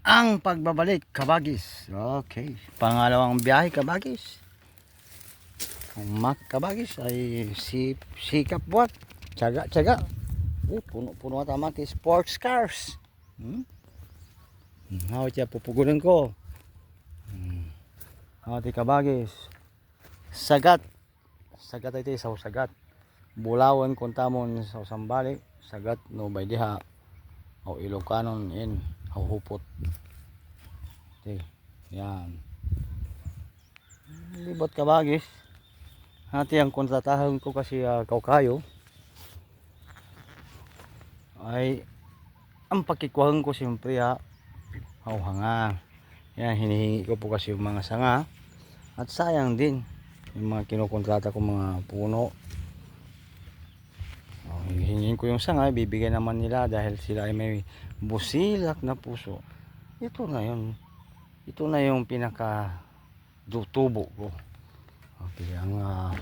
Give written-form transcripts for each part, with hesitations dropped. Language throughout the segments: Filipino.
ang pagbabalik Kabagis. Okay, pangalawang biyahe Kabagis. Ang Mac Kabagis ay sikap buhat, tsaga. Puno at amaki sports cars. Hawit siya pupugulan ko. Hawit Kabagis. Sagat ay ito sa sagat. Bulawan kung tamon sa Sambali. Sagat no bay diha. O Ilocanon in hupot. Okay, yan. Libot Kabagis. Hati ang kontratahan ko kasi kaukayo ay ang pagkikuhan ko siyempre hanga. Yan, hinihingi ko po kasi yung mga sanga at sayang din yung mga kinukontrata ko mga puno. Hihingin ko yung sanga, bibigyan naman nila dahil sila ay may busilak na puso. Ito na yung pinaka tubo ko. Okay, nga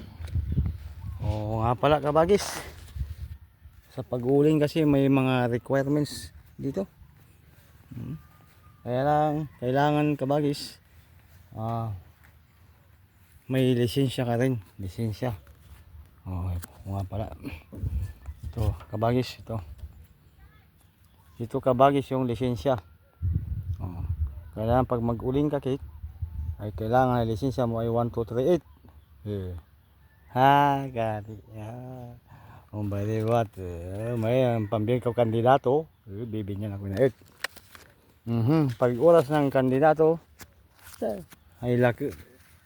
pala Kabagis, sa pag-uling kasi may mga requirements dito. Kaya lang kailangan Kabagis may lisensya ka rin. Lisensya. Nga pala. Ito Kabagis, ito Kabagis yung lisensya. Kailangan pag mag-uling ka kit ay kailangan ang lisensya mo ay 1238. Gari. Umbali what? May pambili ka kandidato, bibigyan ako na 8. Pag oras ng kandidato ay laki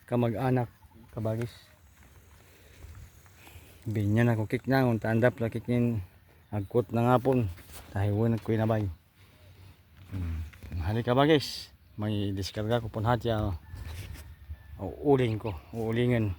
kamag-anak Kabagis. Binyan ako kik na, kung tandap na kik nin agkot na nga po dahil wala ko inabay. Hali Kabagis, may diskarga ko pun hatya uuling ko, uulingan.